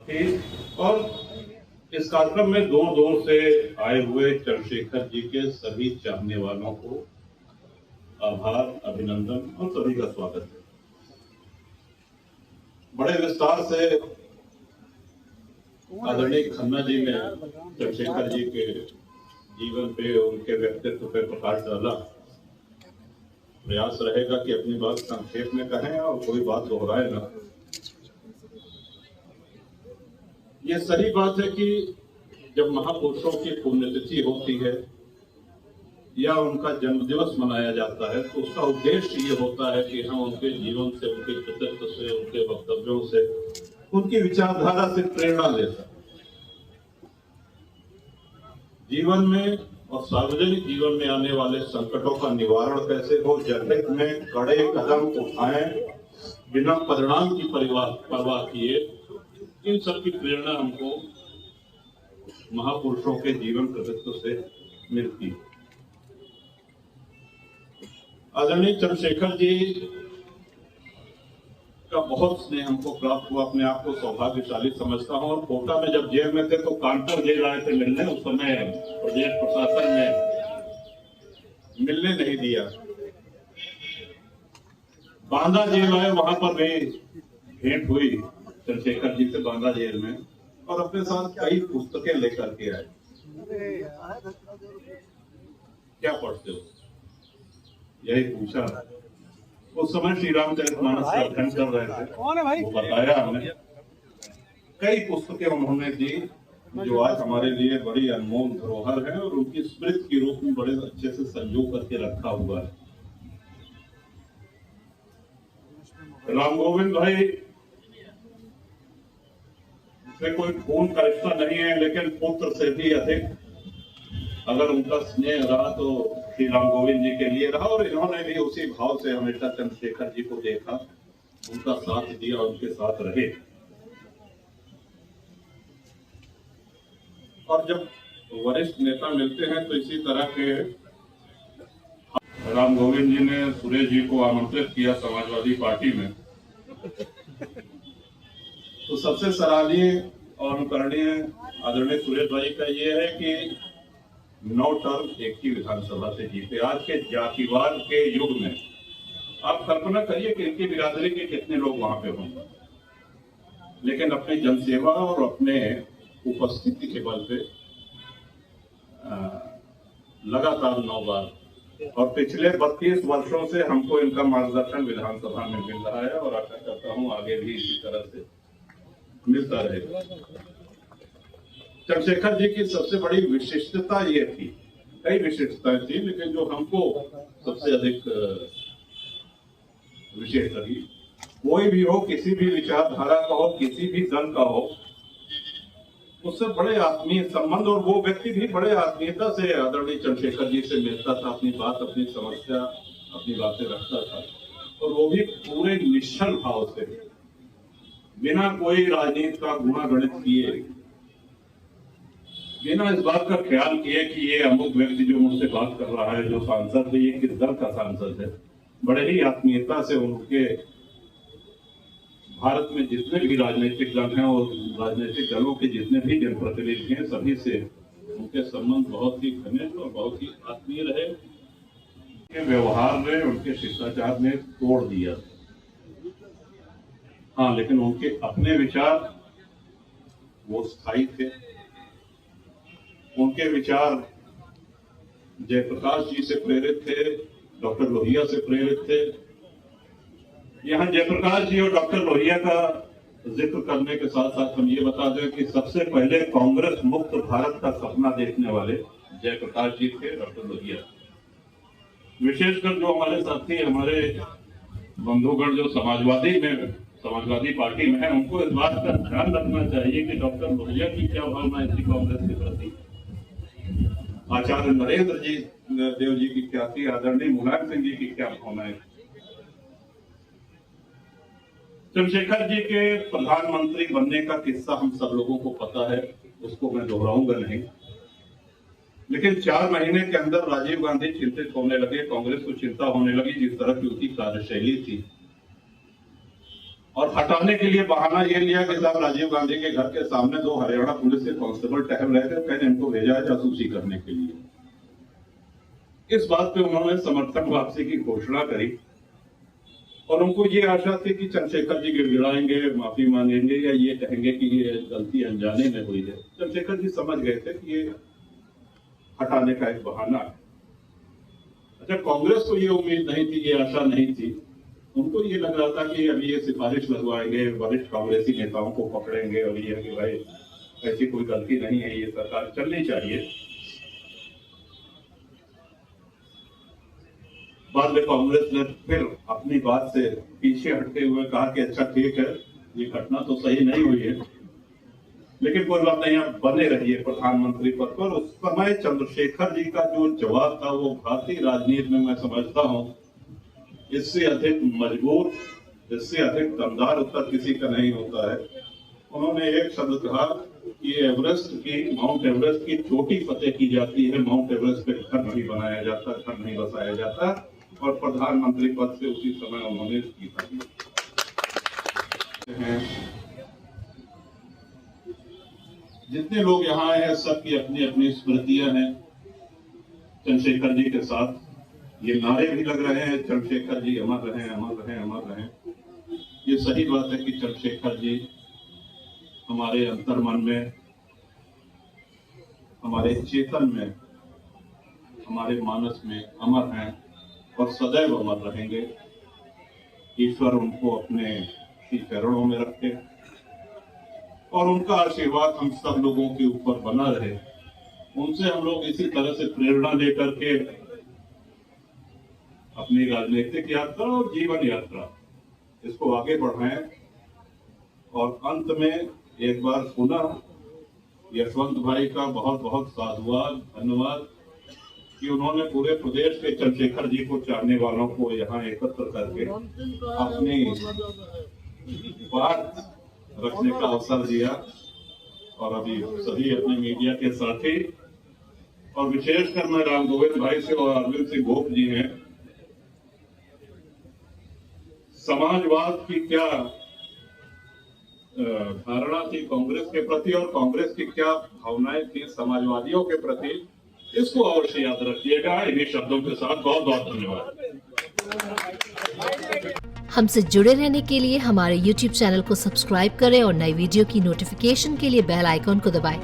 थी। और इस कार्यक्रम में दूर दूर से आए हुए चंद्रशेखर जी के सभी चाहने वालों को आभार, अभिनंदन और सभी का स्वागत है। बड़े विस्तार से आदरणीय खन्ना जी ने चंद्रशेखर जी के जीवन पे, उनके व्यक्तित्व पे प्रकाश डाला। प्रयास रहेगा कि अपनी बात संक्षेप में कहें और कोई बात दोहराए ना। ये सही बात है कि जब महापुरुषों की पुण्यतिथि होती है या उनका जन्मदिवस मनाया जाता है तो उसका उद्देश्य ये होता है कि हम उनके जीवन से, उनके कृतित्व से, उनके वक्तव्यों से, उनकी विचारधारा से प्रेरणा ले सकें। जीवन में और सार्वजनिक जीवन में आने वाले संकटों का निवारण कैसे हो, जनहित में कड़े कदम उठाएं बिना परिणाम की परवाह किए, इन सब की प्रेरणा हमको महापुरुषों के जीवन कृतित्व से मिलती है। आदरणीय चंद्रशेखर जी का बहुत स्नेह हमको प्राप्त हुआ। अपने आप को सौभाग्यशाली समझता हूं। और कोटा में जब जेल में थे तो कांटर जेल आए थे मिलने, उस समय प्रदेश प्रशासन ने मिलने नहीं दिया। बांदा जेल आए, वहां पर भी भेंट हुई चंद्रशेखर जी से बांदा जेल में, और अपने साथ कई पुस्तकें लेकर के आए। क्या पढ़ते हो, यही पूछा। उस समय श्री रामचरितमानस का अध्ययन कर रहे थे, वो बताया हमने। कई पुस्तकें उन्होंने दी जो आज हमारे लिए बड़ी अनमोल धरोहर है और उनकी स्मृति के रूप में बड़े अच्छे से संजो करके रखा हुआ है। राम गोविंद भाई से कोई खून का रिश्ता नहीं है, लेकिन पुत्र से भी अधिक अगर उनका स्नेह रहा तो श्री राम गोविंद जी के लिए रहा। और इन्होंने भी उसी भाव से हमेशा चंद्रशेखर जी को देखा, उनका साथ दिया, उनके साथ रहे। और जब वरिष्ठ नेता मिलते हैं तो इसी तरह के, राम गोविंद जी ने सुरेश जी को आमंत्रित किया समाजवादी पार्टी में, तो सबसे सराहनीय और अनुकरणीय आदरणीय सुरेश भाई का ये है कि 9 टर्म एक ही विधानसभा से जीते। आज के जातिवाद के युग में आप कल्पना करिए कि इनकी बिरादरी के कितने लोग वहां पे होंगे, लेकिन अपनी जनसेवा और अपने उपस्थिति के बल पे लगातार 9 बार, और पिछले 32 वर्षों से हमको इनका मार्गदर्शन विधानसभा में मिल रहा है और आशा करता हूं आगे भी इसी तरह से मिलता रहेगा। चंद्रशेखर जी की सबसे बड़ी विशिष्टता ये थी, कई विशिष्टताएं थी, लेकिन जो हमको सबसे अधिक विशेष लगी, कोई भी हो, किसी भी विचारधारा का हो, किसी भी दल का हो, उससे बड़े आत्मीय संबंध, और वो व्यक्ति भी बड़े आत्मीयता से आदरणीय चंद्रशेखर जी से मिलता था, अपनी बात, अपनी समस्या, अपनी बातें रखता था, और वो भी पूरे निश्चल भाव से, बिना कोई राजनीति का गुणागणित किए, बिना इस बात का ख्याल किए कि ये अमुक व्यक्ति जो मुझसे बात कर रहा है, जो सांसद है, ये किस दल का सांसद है। बड़े ही आत्मीयता से उनके भारत में जितने भी राजनीतिक दल हैं और राजनीतिक दलों के जितने भी जनप्रतिनिधि हैं, सभी से उनके संबंध बहुत ही घनिष्ठ और बहुत ही आत्मीय रहे। उनके व्यवहार ने, उनके शिष्टाचार ने तोड़ दिया। हाँ, लेकिन उनके अपने विचार वो स्थायी थे। उनके विचार जयप्रकाश जी से प्रेरित थे, डॉक्टर लोहिया से प्रेरित थे। यहाँ जयप्रकाश जी और डॉक्टर लोहिया का जिक्र करने के साथ साथ हम ये बता दें कि सबसे पहले कांग्रेस मुक्त भारत का सपना देखने वाले जयप्रकाश जी थे, डॉक्टर लोहिया। विशेषकर जो हमारे साथी, हमारे बंधुगण जो समाजवादी पार्टी में है, उनको इस बात का ध्यान रखना चाहिए कि डॉक्टर लोहिया की क्या भावना थी कांग्रेस के प्रति, आचार्य नरेंद्र जी देव जी की क्या थी, आदरणीय मुलायम सिंह जी की क्या भावनाएं थी। चंद्रशेखर जी के प्रधानमंत्री बनने का किस्सा हम सब लोगों को पता है, उसको मैं दोहराऊंगा नहीं। लेकिन 4 महीने के अंदर राजीव गांधी चिंतित होने लगे, कांग्रेस को चिंता होने लगी जिस तरह की उनकी कार्यशैली थी। और हटाने के लिए बहाना ये लिया कि साहब राजीव गांधी के घर के सामने 2 हरियाणा पुलिस के कांस्टेबल टहल रहे थे, मैंने इनको भेजा है जासूसी करने के लिए। इस बात पे उन्होंने समर्थन वापसी की घोषणा करी और उनको ये आशा थी कि चंद्रशेखर जी गिड़गिड़ाएंगे, माफी मांगेंगे या ये कहेंगे कि ये गलती अनजाने में हुई है। चंद्रशेखर जी समझ गए थे कि ये हटाने का एक बहाना है। अच्छा, कांग्रेस को ये उम्मीद नहीं थी, ये आशा नहीं थी। उनको ये लग रहा था कि अभी ये सिफारिश लगवाएंगे, वरिष्ठ कांग्रेसी नेताओं को पकड़ेंगे और ये कि भाई ऐसी कोई गलती नहीं है, ये सरकार चलनी चाहिए। बाद में कांग्रेस ने फिर अपनी बात से पीछे हटते हुए कहा कि अच्छा ठीक है, ये घटना तो सही नहीं हुई है, लेकिन कोई बात नहीं, आप बने रहिए प्रधानमंत्री पद पर। उस समय चंद्रशेखर जी का जो जवाब था वो भारतीय राजनीति में मैं समझता हूं इससे अधिक मजबूत, इससे अधिक दमदार उत्तर किसी का नहीं होता है। उन्होंने एक शब्द कहा कि माउंट एवरेस्ट की चोटी फतेह की जाती है, माउंट एवरेस्ट पे घर नहीं बनाया जाता, घर नहीं बसाया जाता। और प्रधानमंत्री पद से उसी समय उन्होंने इस्तीफा दिया। जितने लोग यहाँ आए हैं सबकी अपनी अपनी स्मृतियां हैं चंद्रशेखर जी के साथ। ये नारे भी लग रहे हैं, चंद्रशेखर जी अमर रहें, अमर रहें, अमर रहें। ये सही बात है कि चंद्रशेखर जी हमारे अंतर्मन में, हमारे चेतन में, हमारे मानस में अमर हैं और सदैव अमर रहेंगे। ईश्वर उनको अपने ही चरणों में रखे और उनका आशीर्वाद हम सब लोगों के ऊपर बना रहे। उनसे हम लोग इसी तरह से प्रेरणा लेकर के अपनी राजनीतिक यात्रा और जीवन यात्रा इसको आगे बढ़ाएं। और अंत में एक बार पुनः यशवंत भाई का बहुत बहुत साधुवाद, धन्यवाद कि उन्होंने पूरे प्रदेश के चंद्रशेखर जी को चाहने वालों को यहाँ एकत्र करके अपनी बात रखने का अवसर दिया। और अभी सभी अपने मीडिया के साथी और विशेषकर मैं राम गोविंद भाई से और अरविंद सिंह गोप जी हैं, समाजवाद की क्या धारणा थी कांग्रेस के प्रति और कांग्रेस की क्या भावनाएं थी समाजवादियों के प्रति, इसको अवश्य याद रखिएगा। इन्हीं शब्दों के साथ बहुत बहुत धन्यवाद। हमसे जुड़े रहने के लिए हमारे YouTube चैनल को सब्सक्राइब करें और नई वीडियो की नोटिफिकेशन के लिए बेल आइकॉन को दबाएं।